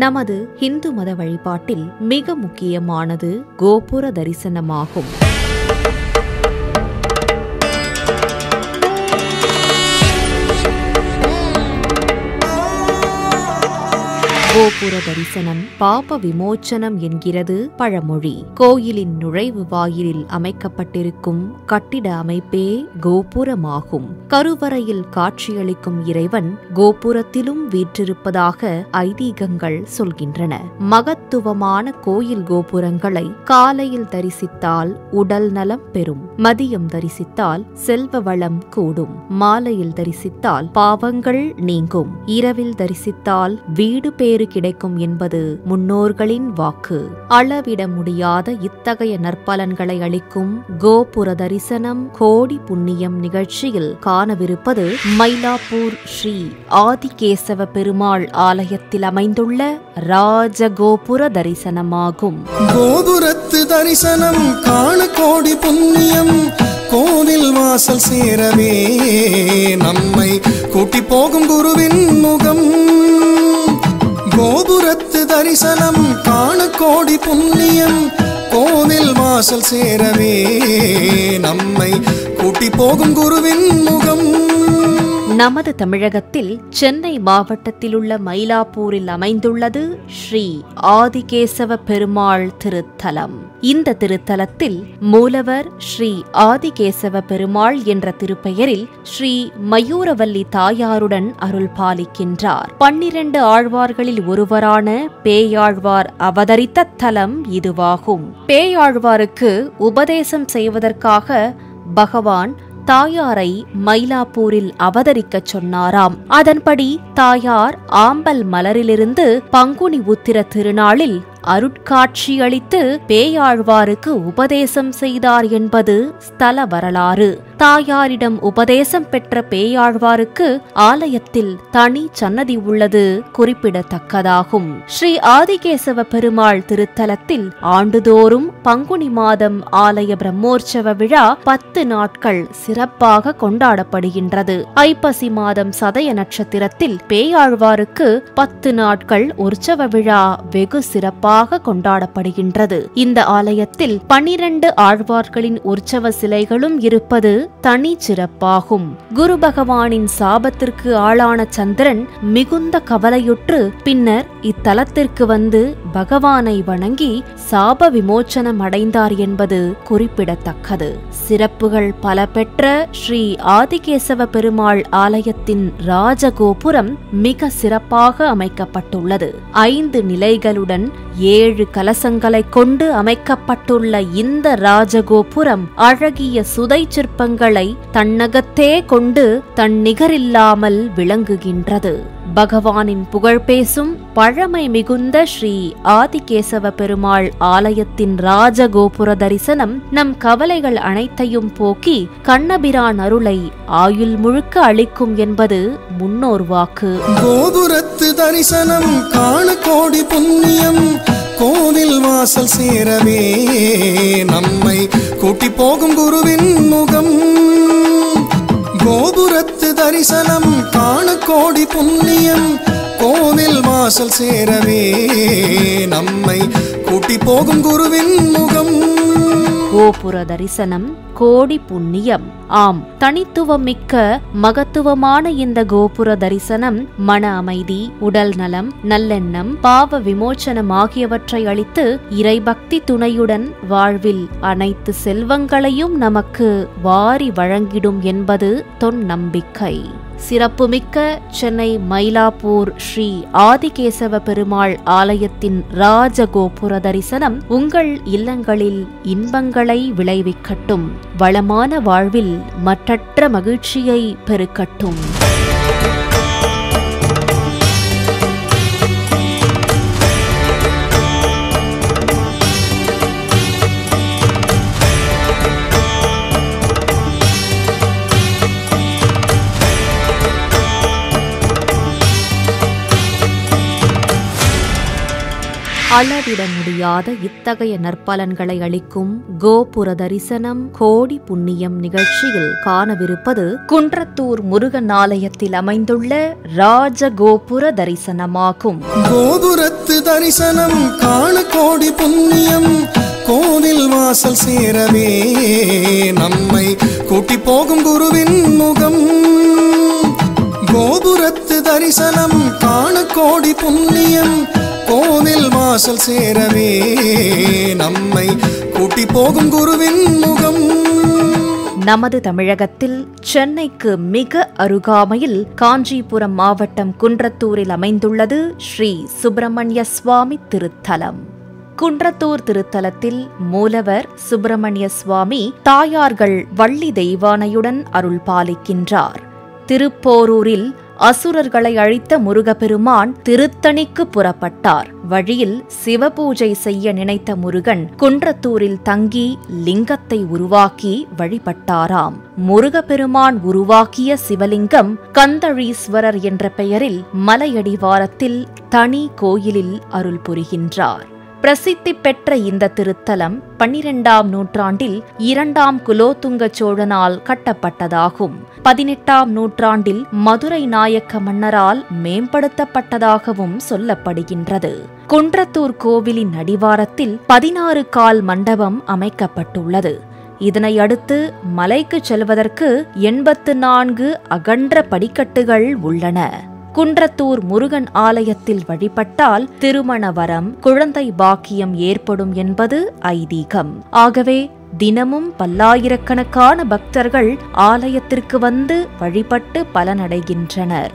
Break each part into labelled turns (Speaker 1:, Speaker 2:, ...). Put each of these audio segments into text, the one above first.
Speaker 1: நமது இந்து மத வழிபாட்டில் மிக முக்கியமானது கோபுர தரிசனமாகும். கோபுர தரிசனம் பாப விமோச்சனம் என்கிறது பழமொழி. கோயிலின் நுழைவு வாயிலில் அமைக்கப்பட்டிருக்கும் கட்டிட அமைப்பே கோபுரமாகும். கருவறையில் காட்சியளிக்கும் இறைவன் கோபுரத்திலும் வீற்றிருப்பதாக ஐதீகங்கள் சொல்கின்றன. மகத்துவமான கோயில் கோபுரங்களை காலையில் தரிசித்தால் உடல் நலம் பெறும், மதியம் தரிசித்தால் செல்வ வளம் கூடும், மாலையில் தரிசித்தால் பாவங்கள் நீங்கும், இரவில் தரிசித்தால் வீடு பேறு கிடைக்கும் என்பது முன்னோர்களின் வாக்கு. அளவிட முடியாத இத்தகைய நற்பலன்களை அளிக்கும் கோபுர தரிசனம் கோடி புண்ணியம் நிகழ்ச்சியில் காணவிருப்பது மயிலாப்பூர் ஸ்ரீ ஆதிகேசவ பெருமாள் ஆலயத்தில் அமைந்துள்ள ராஜகோபுர தரிசனமாகும்.
Speaker 2: கோபுரத்து தரிசனம் காண கோடி புண்ணியம், கோவில் வாசல் சேரவே நம்மை கூட்டி போகும் குருவின் முகம். கோபுரத்து தரிசனம் காண கோடி புண்ணியம், கோவில் வாசல் சேரவே நம்மை கூட்டி போகும் குருவின் முகம்.
Speaker 1: நமது தமிழகத்தில் சென்னை மாவட்டத்தில் உள்ள மயிலாப்பூரில் அமைந்துள்ளது ஸ்ரீ ஆதிகேசவ பெருமாள் திருத்தலம். இந்த திருத்தலத்தில் மூலவர் ஸ்ரீ ஆதிகேசவ பெருமாள் என்ற திருப்பெயரில் ஸ்ரீ மயூரவல்லி தாயாருடன் அருள் பாலிக்கின்றார். 12 ஆழ்வார்களில் ஒருவரான பேயாழ்வார் அவதரித்த தலம் இதுவாகும். பேயாழ்வாருக்கு உபதேசம் செய்வதற்காக பகவான் தாயாரை மயிலாப்பூரில் அவதரிக்கச் சொன்னாராம். அதன்படி தாயார் ஆம்பல் மலரிலிருந்து பங்குனி உத்திர திருநாளில் அருட்காட்சியளித்து பேயாழ்வாருக்கு உபதேசம் செய்தார் என்பது ஸ்தல வரலாறு. தாயாரிடம் உபதேசம் பெற்ற பேயாழ்வாருக்கு ஆலயத்தில் தனி சன்னதி உள்ளது குறிப்பிடத்தக்கதாகும். ஸ்ரீ ஆதிகேசவ பெருமாள் திருத்தலத்தில் ஆண்டுதோறும் பங்குனி மாதம் ஆலய பிரம்மோற்சவ விழா 10 நாட்கள் சிறப்பாக கொண்டாடப்படுகின்றது. ஐப்பசி மாதம் சதய நட்சத்திரத்தில் பேயாழ்வாருக்கு 10 நாட்கள் உற்சவ விழா வெகு சிறப்பாக கொண்டாடப்படுகின்றது. இந்த ஆலயத்தில் 12 ஆழ்வார்களின் உற்சவ சிலைகளும் இருப்பது தனி சிறப்பாகும். குரு பகவானின் சாபத்திற்கு ஆளான சந்திரன் மிகுந்த கவலையுற்று பின்னர் இத்தலத்திற்கு வந்து பகவானை வணங்கி சாப விமோச்சனம் அடைந்தார் என்பது குறிப்பிடத்தக்கது. சிறப்புகள் பல பெற்ற ஸ்ரீ ஆதிகேசவ பெருமாள் ஆலயத்தின் ராஜகோபுரம் மிக சிறப்பாக அமைக்கப்பட்டுள்ளது. 5 நிலைகளுடன் 7 கலசங்களை கொண்டு அமைக்கப்பட்டுள்ள இந்த ராஜகோபுரம் அழகிய சுதை சிற்பங்களை தன்னகத்தே கொண்டு தன் நிகரில்லாமல் விளங்குகின்றது. பகவானின் புகழ் பேசும் பழமை மிகுந்த ஸ்ரீ ஆதிகேசவ பெருமாள் ஆலயத்தின் ராஜகோபுர தரிசனம் நம் கவலைகள் அனைத்தையும் போக்கி கண்ணபிரான் அருளை ஆயுள் முழுக்க அளிக்கும் என்பது முன்னோர் வாக்கு.
Speaker 2: கோபுரத்து தரிசனம் காண கோடி புண்ணியம், கோவில் வாசல் சேரவே நம்மை கூட்டி போகும் குருவின் முகம். கோபுரத்து தரிசனம் காண கோடி புண்ணியம், கோவில் வாசல் சேரவே நம்மை கூட்டி போகும் குருவின் முகம்.
Speaker 1: கோபுர தரிசனம் கோடி புண்ணியம். ஆம், தனித்துவம் மிக்க மகத்துவமான இந்த கோபுர தரிசனம் மன அமைதி, உடல் நலம், நல்லெண்ணம், பாவ விமோச்சனம் ஆகியவற்றை அளித்து இறைபக்தி துணையுடன் வாழ்வில் அனைத்து செல்வங்களையும் நமக்கு வாரி வழங்கிடும் என்பது தொன் நம்பிக்கை. சிறப்புமிக்க சென்னை மயிலாப்பூர் ஸ்ரீ ஆதிகேசவ பெருமாள் ஆலயத்தின் ராஜகோபுர தரிசனம் உங்கள் இல்லங்களில் இன்பங்களை விளைவிக்கட்டும், வளமான வாழ்வில் மற்றற்ற மகிழ்ச்சியை பெருக்கட்டும். அளவிட முடியாத இத்தகைய நற்பலன்களை அளிக்கும் கோபுர தரிசனம் கோடி புண்ணியம் நிகழ்ச்சியில் காணவிருப்பது குன்றத்தூர் முருகன் ஆலயத்தில் அமைந்துள்ள ராஜகோபுர தரிசனமாகும்.
Speaker 2: கோபுரத்து தரிசனம் காண கோடி புண்ணியம், கோவில் வாசல் சேரவே நம்மை கூட்டி போகும் குருவின் முகம். கோபுரத்து தரிசனம் காண கோடி புண்ணியம், கோவில் வாசல் சேரவே நம்மை கூட்டி போகும் குருவின் முகம்.
Speaker 1: நமது தமிழகத்தில் சென்னைக்கு மிக அருகாமையில் காஞ்சிபுரம் மாவட்டம் குன்றத்தூரில் அமைந்துள்ளது ஸ்ரீ சுப்பிரமணிய சுவாமி திருத்தலம். குன்றத்தூர் திருத்தலத்தில் மூலவர் சுப்பிரமணிய சுவாமி, தாயார்கள் வள்ளி தெய்வானையுடன் அருள் பாலிக்கின்றார். திருப்போரூரில் அசுரர்களை அழித்த முருகப்பெருமான் திருத்தணிக்கு புறப்பட்டார். வழியில் சிவபூஜை செய்ய நினைத்த முருகன் குன்றத்தூரில் தங்கி லிங்கத்தை உருவாக்கி வழிபட்டாராம். முருகப்பெருமான் உருவாக்கிய சிவலிங்கம் கந்தழீஸ்வரர் என்ற பெயரில் மலையடிவாரத்தில் தனி கோயிலில் அருள் புரிகின்றார். பிரசித்தி பெற்ற இந்த திருத்தலம் 12ஆம் நூற்றாண்டில் 2ஆம் குலோத்துங்க சோழனால் கட்டப்பட்டதாகும். 18ஆம் நூற்றாண்டில் மதுரை நாயக்க மன்னரால் மேம்படுத்தப்பட்டதாகவும் சொல்லப்படுகின்றது. குன்றத்தூர் கோவிலின் அடிவாரத்தில் 16 கால் மண்டபம் அமைக்கப்பட்டுள்ளது. இதனை அடுத்து மலைக்கு செல்வதற்கு 84 அகன்ற படிக்கட்டுகள் உள்ளன. குன்றத்தூர் முருகன் ஆலயத்தில் வழிபட்டால் திருமண வரம், குழந்தை பாக்கியம் ஏற்படும் என்பது ஐதீகம். ஆகவே தினமும் பல்லாயிரக்கணக்கான பக்தர்கள் ஆலயத்திற்கு வந்து வழிபட்டு பலனடைகின்றனர்.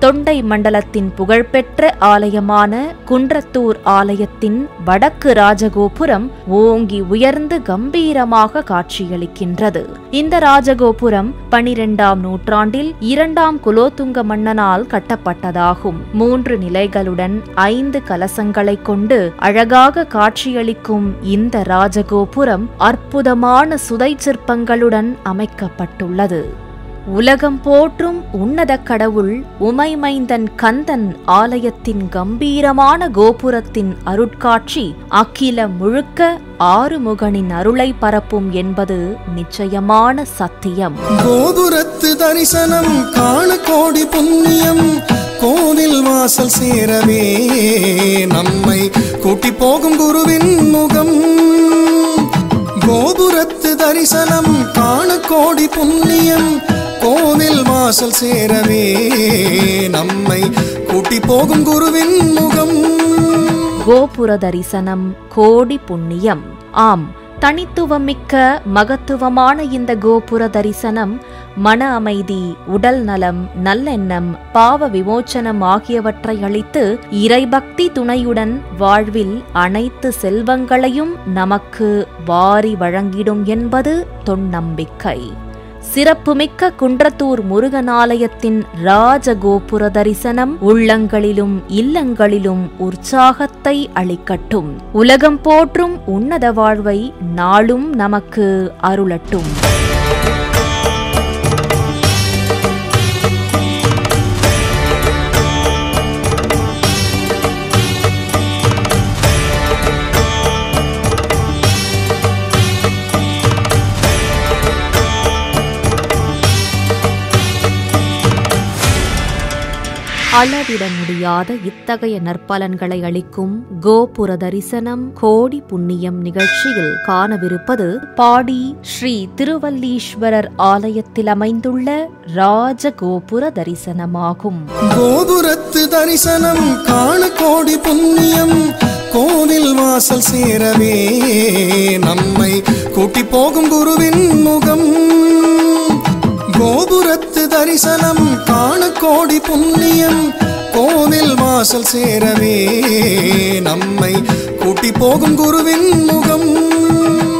Speaker 1: தொண்டை மண்டலத்தின் புகழ்பெற்ற ஆலயமான குன்றத்தூர் ஆலயத்தின் வடக்கு ராஜகோபுரம் ஓங்கி உயர்ந்து கம்பீரமாக காட்சியளிக்கின்றது. இந்த ராஜகோபுரம் 12ஆம் நூற்றாண்டில் 2ஆம் குலோத்துங்க மன்னனால் கட்டப்பட்டதாகும். 3 நிலைகளுடன் 5 கலசங்களை கொண்டு அழகாக காட்சியளிக்கும் இந்த ராஜகோபுரம் அற்புதமான சுதை சிற்பங்களுடன் அமைக்கப்பட்டுள்ளது. உலகம் போற்றும் உன்னத கடவுள் உமைமைந்தன் கந்தன் ஆலயத்தின் கம்பீரமான கோபுரத்தின் அருட்காட்சி அகிலம் முழுக்க ஆறுமுகனின் அருளை பரப்பும் என்பது நிச்சயமான சத்தியம்.
Speaker 2: கோபுரத்து தரிசனம் காண கோடி புண்ணியம், கோவில் வாசல் சேரவே நம்மை கூட்டி போகும் குருவின் முகம். கோபுரத்து தரிசனம் காண கோடி புண்ணியம், கோவில் வாசல் சேரவே நம்மை கூட்டி போகும் குருவின் முகம்.
Speaker 1: கோபுர தரிசனம் கோடி புண்ணியம். ஆம், தனித்துவமிக்க மகத்துவமான இந்த கோபுர தரிசனம் மன அமைதி, உடல் நலம், நல்லெண்ணம், பாவ விமோச்சனம் ஆகியவற்றை அளித்து இறைபக்தி துணையுடன் வாழ்வில் அனைத்து செல்வங்களையும் நமக்கு வாரி வழங்கிடும் என்பது தொன்னம்பிக்கை. சிறப்புமிக்க குன்றத்தூர் முருகன் ஆலயத்தின் ராஜகோபுர தரிசனம் உள்ளங்களிலும் இல்லங்களிலும் உற்சாகத்தை அளிக்கட்டும். உலகம் போற்றும் உன்னத வாழ்வை நாளும் நமக்கு அருளட்டும். அளவிட முடியாத இத்தகைய நற்பலன்களை அளிக்கும் கோபுர தரிசனம் கோடி புண்ணியம் நிகழ்ச்சியில் காணவிருப்பது பாடி ஸ்ரீ திருவல்லீஸ்வரர் ஆலயத்தில் அமைந்துள்ள ராஜகோபுர தரிசனமாகும்.
Speaker 2: கோபுரத்து தரிசனம் காண கோடி புண்ணியம், கோவில் வாசல் சேரவே நம்மை கூட்டி போகும் குருவின் முகம். கோபுரத்து தரிசனம் காண கோடி புண்ணியம், கோவில் வாசல் சேரவே நம்மை கூட்டி போகும் குருவின் முகம்.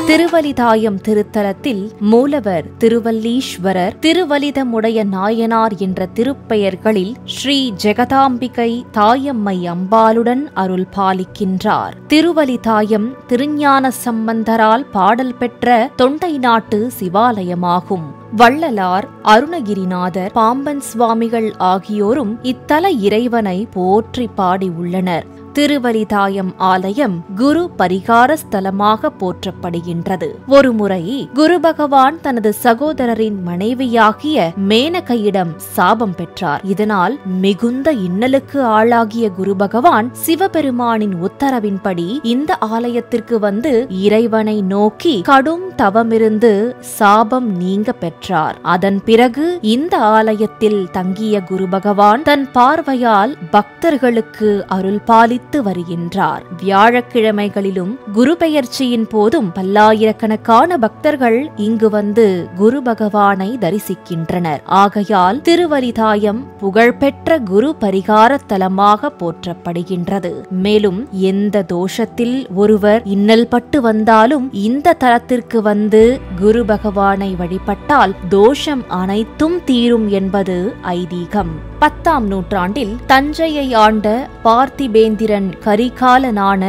Speaker 1: திருவலிதாயம் திருத்தலத்தில் மூலவர் திருவல்லீஸ்வரர், திருவலிதமுடைய நாயனார் என்ற திருப்பெயர்களில் ஸ்ரீ ஜெகதாம்பிகை தாயம்மை அம்பாளுடன் அருள் பாலிக்கின்றார். திருவலிதாயம் திருஞான சம்பந்தரால் பாடல் பெற்ற தொண்டை நாட்டு சிவாலயமாகும். வள்ளலார், அருணகிரிநாதர், பாம்பன் சுவாமிகள் ஆகியோரும் இத்தல இறைவனை போற்றி பாடி உள்ளனர். திருவலிதாயம் ஆலயம் குரு பரிகார ஸ்தலமாக போற்றப்படுகின்றது. ஒருமுறை குரு பகவான் தனது சகோதரரின் மனைவியாகிய மேனகையிடம் சாபம் பெற்றார். இதனால் மிகுந்த இன்னலுக்கு ஆளாகிய குரு பகவான் சிவபெருமானின் உத்தரவின்படி இந்த ஆலயத்திற்கு வந்து இறைவனை நோக்கி கடும் தவமிருந்து சாபம் நீங்க பெற்றார். அதன் பிறகு இந்த ஆலயத்தில் தங்கிய குரு பகவான் தன் பார்வையால் பக்தர்களுக்கு அருள் பாலித்து வருகின்றார். வியாழக்கிழமைகளிலும் குரு பெயர்ச்சியின் போதும் பல்லாயிரக்கணக்கான பக்தர்கள் இங்கு வந்து குரு பகவானை தரிசிக்கின்றனர். ஆகையால் திருவலிதாயம் புகழ்பெற்ற குரு பரிகார தலமாக போற்றப்படுகின்றது. மேலும் எந்த தோஷத்தில் ஒருவர் இன்னல் பட்டு வந்தாலும் இந்த தலத்திற்கு வந்து குரு பகவானை வழிபட்டால் தோஷம் அனைத்தும் தீரும் என்பது ஐதீகம். 10ஆம் நூற்றாண்டில் தஞ்சையை ஆண்ட பார்த்திபேந்திரன் கரிகாலனான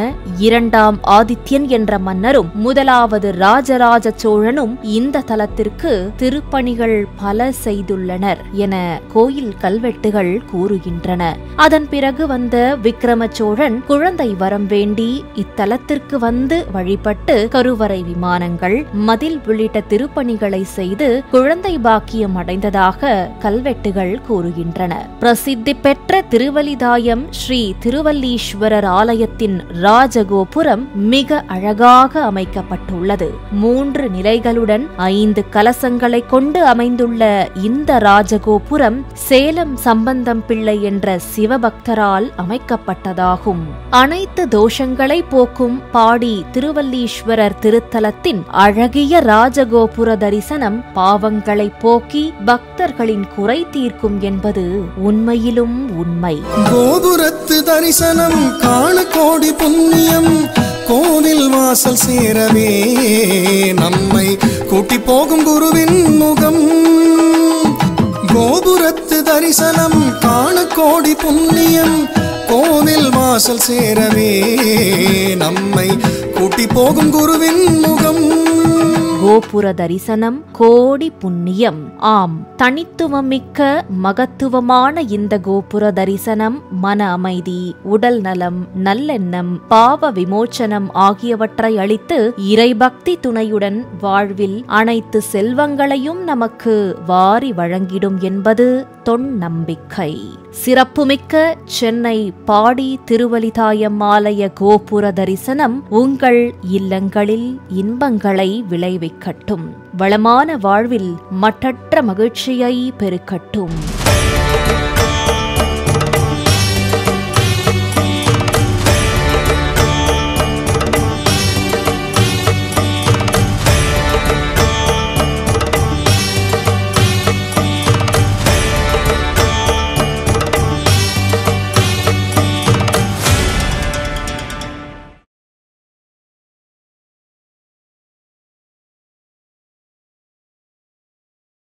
Speaker 1: 2ஆம் ஆதித்யன் என்ற மன்னரும் 1வது ராஜராஜ சோழனும் இந்த தலத்திற்கு திருப்பணிகள் பல செய்துள்ளனர் என கோயில் கல்வெட்டுகள் கூறுகின்றன. அதன் பிறகு வந்த விக்ரம சோழன் குழந்தை வரம் வேண்டி இத்தலத்திற்கு வந்து வழிபட்டு கருவறை விமானங்கள், மதில் உள்ளிட்ட திருப்பணிகளை செய்து குழந்தை பாக்கியம் அடைந்ததாக கல்வெட்டுகள் கூறுகின்றன. பிரசித்தி பெற்ற திருவலிதாயம் ஸ்ரீ திருவல்லீஸ்வரர் ஆலயத்தின் ராஜகோபுரம் மிக அழகாக அமைக்கப்பட்டுள்ளது. 3 நிலைகளுடன் 5 கலசங்களை கொண்டு அமைந்துள்ள இந்த ராஜகோபுரம் சேலம் சம்பந்தம் பிள்ளை என்ற சிவபக்தரால் அமைக்கப்பட்டதாகும். அனைத்து தோஷங்களை போக்கும் பாடி திருவல்லீஸ்வரர் திருத்தலத்தின் அழகிய ராஜகோபுர தரிசனம் பாவங்களை போக்கி பக்தர்களின் குறை தீர்க்கும் என்பது உண்மையிலும் உண்மை.
Speaker 2: கோபுரத்து தரிசனம் காண கோடி புண்ணியம், கோவில் வாசல் சேரவே நம்மை கூட்டி போகும் குருவின் முகம். கோபுரத்து தரிசனம் காண கோடி புண்ணியம், கோவில் வாசல் சேரவே நம்மை கூட்டி போகும் குருவின் முகம்.
Speaker 1: கோபுர தரிசனம் கோடி புண்ணியம். ஆம், தனித்துவமிக்க மகத்துவமான இந்த கோபுர தரிசனம் மன அமைதி, உடல் நலம், நல்லெண்ணம், பாவ விமோச்சனம் ஆகியவற்றை அளித்து இறைபக்தி துணையுடன் வாழ்வில் அனைத்து செல்வங்களையும் நமக்கு வாரி வழங்கிடும் என்பது தொன் நம்பிக்கை. சிறப்புமிக்க சென்னை பாடி திருவலிதாயம் ஆலய கோபுர தரிசனம் உங்கள் இல்லங்களில் இன்பங்களை விளைவிக்கட்டும். வளமான வாழ்வில் மட்டற்ற மகிழ்ச்சியை பெருக்கட்டும்.